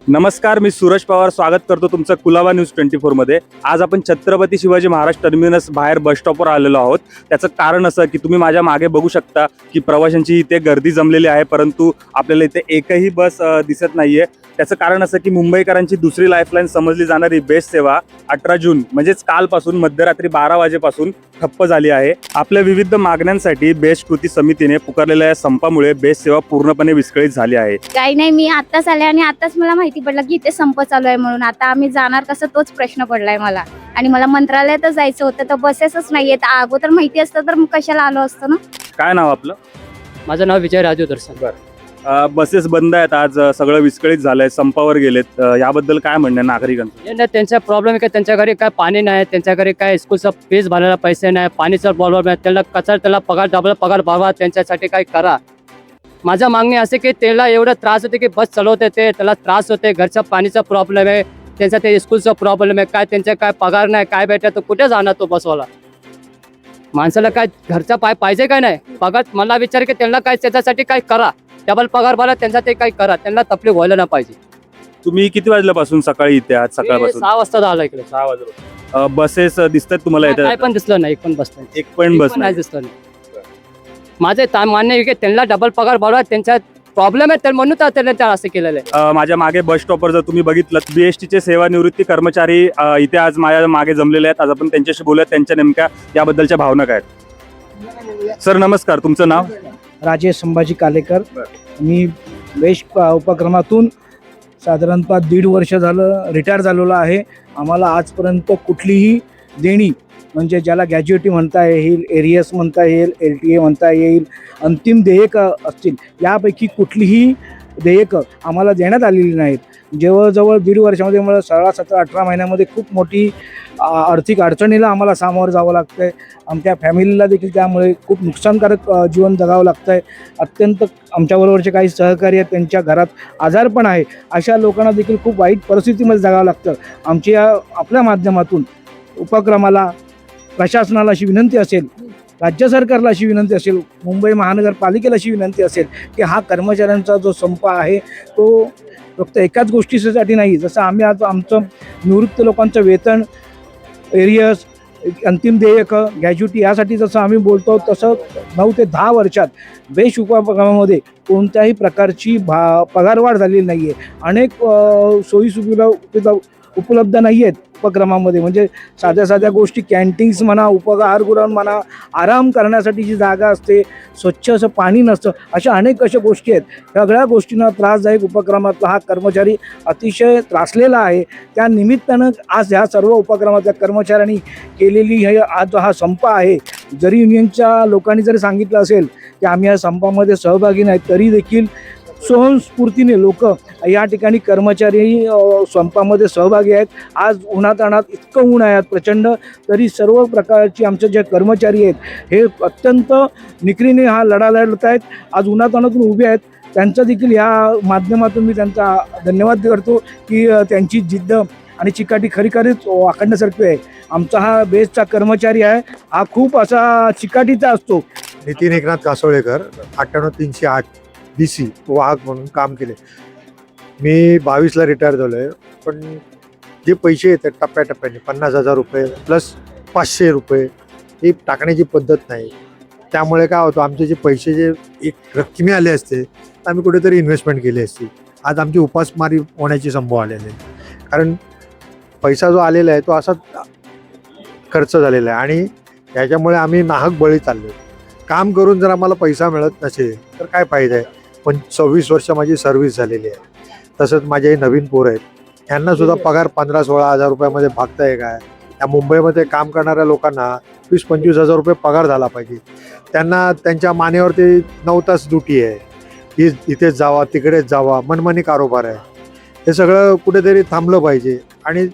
नमस्कार, मी सूरज पवार स्वागत करतो तुमचं कुलाबा न्यूज 24 मध्ये। आज आपण छत्रपती शिवाजी महाराज टर्मिनस बाहेर बस स्टॉपवर आलेलो आहोत। त्याचं कारण असं की तुम्ही माझ्या मागे बघू शकता की प्रवाशांची इथे गर्दी जमलेली आहे, परंतु आपल्याला इथे एकही बस दिसत नाहीये। त्याचं कारण असं की मुंबईकरांची दुसरी लाईफलाईन समजली जाणारी बेस्ट सेवा 18 जून म्हणजेच कालपासून मध्यरात्री 12 वाजेपासून ठप्प झाली आहे। आपल्या विविध मागण्यांसाठी बेस्ट कृती समितीने पुकारलेल्या या संपामुळे बेस्ट सेवा पूर्णपणे विस्कळीत झाली आहे। काही नाही, मी आत्ताच आले आणि आत्ताच मला माहिती पडलं की इथे संप चालू आहे म्हणून। आता आम्ही जाणार कसं तोच प्रश्न पडलाय मला। आणि मला मंत्रालयातच जायचं होतं तर बसेसच नाहीयेत। अगोदर माहिती असतं तर मग कशाला आलो असतो ना। काय नाव आपलं? माझं नाव विजय राजू दर्शन। बसेस बंद आहेत, आज सगळं विस्कळीत झालंय, संपावर गेलेत, याबद्दल काय म्हणणं आहे नागरिकांचं? नाही, त्यांचा प्रॉब्लेम आहे की त्यांच्या घरी काय पाणी नाही, त्यांच्या घरी काय स्कूलचा फीस भरायला पैसे नाही, पाणीचा प्रॉब्लेम आहे, त्याला कचरा त्याला पगार डबल पगार भरावा, त्यांच्यासाठी काय करा। माझा मागणी असे की त्याला एवढा त्रास होते की बस चालवते ते त्याला त्रास होते, घरचा पाणीचा प्रॉब्लेम आहे, त्यांचा ते स्कूलचा प्रॉब्लेम आहे, काय त्यांचा काय पगार नाही काय भेटत तर कुठे जाणार तो बसवाला। माणसाला काय घरचा पाहिजे काय नाही पगार। मला विचार की त्यांना काय त्याच्यासाठी काय करा, डबल पगार भरा, त्यांचा ते काही करा, त्यांना तकलीफ व्हायला नाही पाहिजे। तुम्ही किती वाजल्यापासून सकाळी इथे आहात? सकाळपासून 6 वाजता आला इकडे। 6 वाजता बसेस दिसतात तुम्हाला काय इथे? पण दिसलं नाही, एक पण बस नाही, एक पण बस नाही नाही. दिसलं नाही। माझे मान्य आहे की त्यांना डबल पगार भरा, त्यांचा प्रॉब्लेम आहे तर म्हणून तर त्यांना त्या असं केलेलं आहे। माझ्या मागे बस स्टॉपवर जर तुम्ही बघितलं बीएसटीचे सेवानिवृत्ती कर्मचारी इथे आज माझ्या मागे जमलेले आहेत। आज आपण त्यांच्याशी बोलूयात, त्यांच्या नेमक्या याबद्दलच्या भावना काय आहेत। सर नमस्कार, तुमचं नाव? राजेश संभाजी कालेकर। मी बेस्ट उपक्रमातून साधारणतः 1.5 वर्ष झालं रिटायर झालेलो आहे। आम्हाला आजपर्यंत कुठलीही देणी म्हणजे ज्याला ग्रॅज्युएटी म्हणता येईल, एरियस म्हणता येईल, LTA म्हणता येईल, अंतिम देयकं असतील, यापैकी कुठलीही देयकं आम्हाला देण्यात आलेली नाहीत। जवळजवळ 1.5 वर्षामध्ये मला 16, 17, 18 महिन्यामध्ये खूप मोठी आर्थिक अडचणीला आम्हाला सामोरं जावं लागतं आहे। आमच्या फॅमिलीला देखील त्यामुळे खूप नुकसानकारक जीवन जगावं लागतं आहे। अत्यंत आमच्याबरोबरचे काही सहकारी आहेत, त्यांच्या घरात आजारपण आहे, अशा लोकांना देखील खूप वाईट परिस्थितीमध्ये जगावं लागतं। आमची आपल्या माध्यमातून उपक्रमाला प्रशासनाला अशी विनंती असेल, राज्य सरकारला अशी विनंती असेल, मुंबई महानगरपालिकेला अशी विनंती असेल की हा कर्मचाऱ्यांचा जो संप आहे तो फक्त एकाच गोष्टीसाठी नाही। जसं आम्ही आज आमचं निवृत्त लोकांचं वेतन, एरियस, अंतिम देयकं, ग्रॅज्युटी यासाठी जसं आम्ही बोलतो, तसं 9 ते 10 वर्षात बेस्ट उपक्रमामध्ये कोणत्याही प्रकारची पगारवाढ झालेली नाही आहे। अनेक सोयीसुविधा उपलब्ध नाही आहेत उपक्रमामध्ये, म्हणजे साध्या गोष्टी, कॅन्टीन्स म्हणा, उपहारगृह म्हणा, आराम करण्यासाठी जी जागा असते, स्वच्छ असं पाणी नसतं, अशा अशा गोष्टी आहेत। सगळ्या गोष्टींना त्रासदायक उपक्रमातला हा कर्मचारी अतिशय त्रासलेला आहे। त्या निमित्तानं आज ह्या सर्व उपक्रमातल्या कर्मचाऱ्यांनी केलेली आज हा संप आहे। जरी युनियनच्या लोकांनी जरी सांगितलं असेल की आम्ही या संपामध्ये सहभागी नाही, तरी देखील स्वयंस्फूर्तीने लोक या ठिकाणी कर्मचारी संपामध्ये सहभागी आहेत। आज उन्हाताणात इतकं ऊन आहे प्रचंड, तरी सर्व प्रकारची आमचे जे कर्मचारी आहेत हे अत्यंत निकरीने हा लढा लढत आहेत। आज उन्हाताणातून उभे आहेत, त्यांचा देखील या माध्यमातून मी त्यांचा धन्यवाद करतो की त्यांची जिद्द आणि चिकाटी खरीखरीच वाखाणण्यासारखी आहे। आमचा हा बेस्टचा कर्मचारी आहे, हा खूप असा चिकाटीचा असतो। नितीन एकनाथ कासोळेकर, 98-308 DC वाहक म्हणून काम केले। मी 22ला रिटायर झालो आहे, पण जे पैसे येतात टप्प्याटप्प्याने 50,000 रुपये प्लस 500 रुपये ही टाकण्याची पद्धत नाही। त्यामुळे काय होतं, आमचे जे पैसे जे एक रक्कमी आले असते तर आम्ही कुठेतरी इन्व्हेस्टमेंट केली असती। आज आमची उपासमारी होण्याची संभव आलेली आहे, कारण पैसा जो आलेला आहे तो असा खर्च झालेला आहे आणि याच्यामुळे आम्ही नाहक बळी चाललो। काम करून जर आम्हाला पैसा मिळत नसेल तर काय फायदा आहे। पण 26 वर्ष माझी सर्व्हिस झालेली आहे। तसंच माझे नवीन पोरं आहेत, यांनासुद्धा पगार 15-16 हजार रुपयामध्ये भागताय काय? या मुंबईमध्ये काम करणाऱ्या लोकांना 20-25 हजार रुपये पगार झाला पाहिजे। त्यांना त्यांच्या मानेवरती 9 तास ड्युटी आहे, की इथेच जावा तिकडेच जावा, मनमानी कारोबार आहे। हे सगळं कुठेतरी थांबलं पाहिजे आणि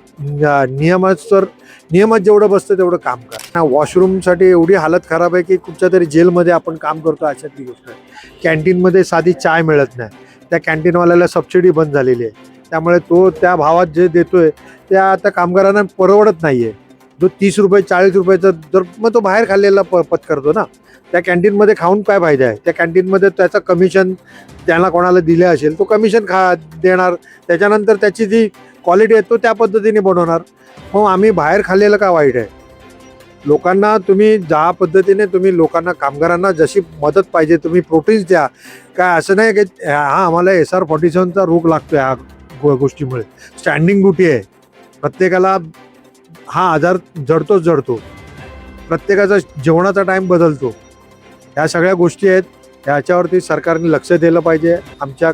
नियमात जेवढं बसतं तेवढं काम करा। वॉशरूमसाठी एवढी हालत खराब आहे की कुठच्या तरी जेलमध्ये आपण काम करतो अशातली गोष्ट आहे। कॅन्टीनमध्ये साधी चाय मिळत नाही, त्या कॅन्टीनवाल्याला सबसिडी बंद झालेली आहे, त्यामुळे तो त्या भावात जे देतोय त्या आता कामगारांना परवडत नाही आहे। जो 30 रुपये 40 रुपयाचा दर मग तो बाहेर खाल्लेला पत्करतो ना. त्या कॅन्टीनमध्ये खाऊन काय फायदा आहे? त्या कॅन्टीनमध्ये त्याचं कमिशन त्याला कोणाला दिले असेल तो कमिशन देणार, त्याच्यानंतर त्याची जी क्वालिटी आहे तो त्या पद्धतीने बनवणार. मग आम्ही बाहेर खाल्लेलं का वाईट आहे? लोकांना तुम्ही ज्या पद्धतीने तुम्ही लोकांना कामगारांना जशी मदत पाहिजे तुम्ही प्रोटीन्स द्या. काय असं नाही की हा आम्हाला SR-47चा रोग लागतो ह्या गोष्टीमुळे. स्टँडिंग ड्युटी आहे, प्रत्येकाला हा आजार जडतो. प्रत्येकाचा जेवणाचा टाईम बदलतो. ह्या सगळ्या गोष्टी आहेत, ह्याच्यावरती सरकारने लक्ष दिलं पाहिजे. आमच्या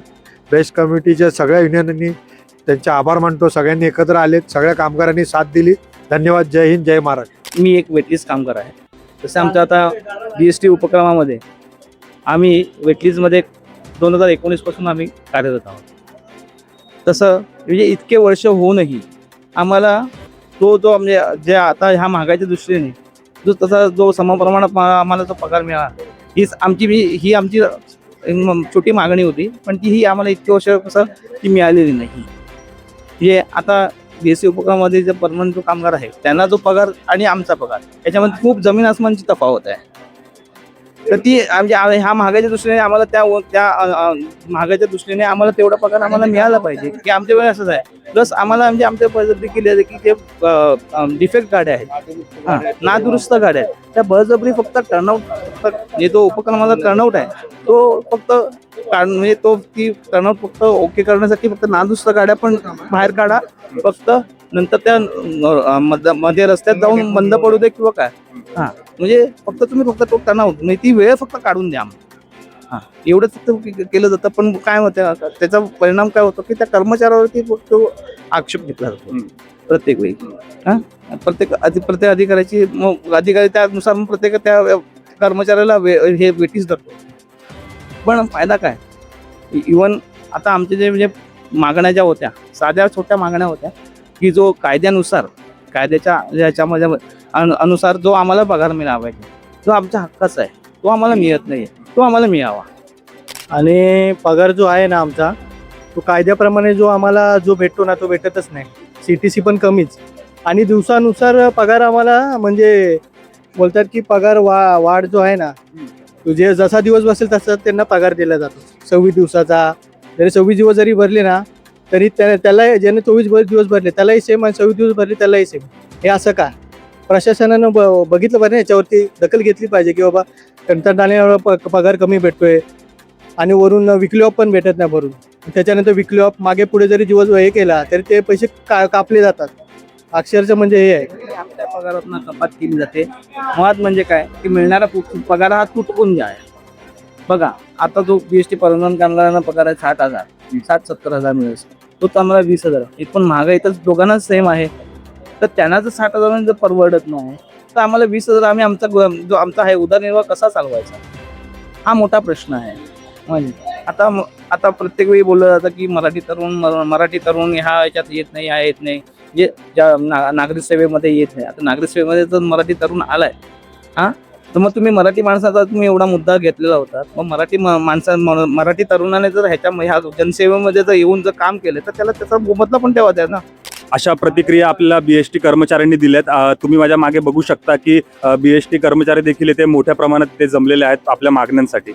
बेस्ट कमिटीच्या सगळ्या युनियननी त्यांचे आभार मानतो. सगळ्यांनी एकत्र आलेत, सगळ्या कामगारांनी साथ दिली. धन्यवाद. जय हिंद, जय महाराष्ट्र. मी एक वेटलीस्ट कामगार आहे. तसं आमचं आता BST उपक्रमामध्ये आम्ही वेटलीजमध्ये 2019 पासून आम्ही कार्यरत आहोत. तसं म्हणजे इतके वर्ष होऊनही आम्हाला जो म्हणजे जे आता ह्या महागाईच्या दृष्टीने जो समप्रमाणात आम्हाला जो पगार मिळाला ही आमची छोटी मागणी होती, पण ही आम्हाला इतके वर्ष कसं ती मिळालेली नाही. हे आता BST उपक्रमामध्ये जे परमनंट जो कामगार आहे त्यांना जो पगार आणि आमचा पगार याच्यामध्ये खूप जमीन आसमानची तफावत आहे. तर ती म्हणजे ह्या महागाईच्या दृष्टीने आम्हाला त्या महागाईच्या दृष्टीने आम्हाला तेवढा पगार आम्हाला मिळाला पाहिजे की आमच्या वेळेस असंच आहे. प्लस आम्हाला म्हणजे आमच्या पद्धती केली आहे की जे डिफेक्ट गाड्या आहेत, नादुरुस्त गाड्या आहेत, त्या बळजबरी फक्त टर्नआउट म्हणजे तो उपक्रमाचा टर्नआउट आहे तो फक्त म्हणजे ती टर्नआउट फक्त ओके करण्यासाठी फक्त नादुरुस्त गाड्या पण बाहेर काढा, फक्त नंतर त्या मध्ये रस्त्यात जाऊन बंद पडू दे किंवा काय. म्हणजे फक्त तो टर्नआउट म्हणजे ती वेळ फक्त काढून द्या. एवढंच फक्त केलं जातं. पण काय होतं त्याचा परिणाम काय होतो की त्या कर्मचाऱ्यावरती फक्त आक्षेप घेतला जातो प्रत्येक वेळी. प्रत्येक अधिकाऱ्याची अधिकारी त्यानुसार मग प्रत्येक त्या कर्मचाऱ्याला हे वेटीस धरतो. पण फायदा काय? इव्हन आता आमचे जे म्हणजे मागण्या ज्या होत्या साध्या छोट्या मागण्या होत्या की जो कायद्याच्या ह्याच्यामध्ये अनुसार जो आम्हाला पगार मिळावा पाहिजे, जो आमच्या हक्काचा आहे तो आम्हाला मिळत नाही, तो आम्हाला मिळावा. आणि पगार जो आहे ना आमचा तो कायद्याप्रमाणे जो आम्हाला जो भेटतो ना तो भेटतच नाही. CTC पण कमीच आणि दिवसानुसार पगार आम्हाला म्हणजे बोलतात की पगार वाढ जो आहे ना तो जे जसा दिवस बसेल तसा त्यांना पगार दिला जातो. 26 दिवसाचा जरी 26 दिवस जरी भरले ना तरी त्याला ज्याने 24 दिवस भरले त्यालाही सेम आणि 26 दिवस भरले त्यालाही सेम. हे असं का? प्रशासनानं बघितलं पाहिजे, याच्यावरती दखल घेतली पाहिजे की बाबा कंत्राटदाराला पगार कमी भेटतोय आणि वरून विकली ऑफ पण भेटत नाही भरून. त्याच्यानंतर विकली ऑफ मागे पुढे जरी दिवस हे केला तरी ते पैसे कापले जातात. अक्षरशः म्हणजे हे आहे आमच्या पगारातून कपात केली जाते. मुळात म्हणजे काय की मिळणारा पगार हा तुटपून जे आहे. बघा आता जो BST परमनंट कामगारांना पगार आहे 60,000 60-70 हजार मिळेल, तो आम्हाला 20,000. हे पण महागाई तर दोघांनाच सेम आहे. तर त्यांना जर 60,000 जर परवडत नाही तर आम्हाला 20,000 आम्ही जो आमचा आहे उदरनिर्वाह कसा चालवायचा हा मोठा प्रश्न आहे. म्हणजे आता प्रत्येक वेळी बोललं जातं की मराठी तरुण ह्या याच्यात येत नाही, ह्या येत नाही, जे ज्या नागरिक सेवेमध्ये येत नाही. आता नागरिक सेवेमध्ये जर मराठी तरुण आलाय तर मग तुम्ही मराठी माणसाचा तुम्ही एवढा मुद्दा घेतलेला होता, मग मराठी तरुणाने जर ह्या जनसेवेमध्ये जर येऊन जर काम केलं तर त्याला त्याचा मोबदला पण ठेवा द्या ना. अशा प्रतिक्रिया आपल्याला BST कर्मचाऱ्यांनी दिल्यात. तुम्ही माझ्या मागे बघू शकता की BST कर्मचारी देखील इथे मोठ्या प्रमाणात ते जमलेले आहेत आपल्या मागण्यांसाठी.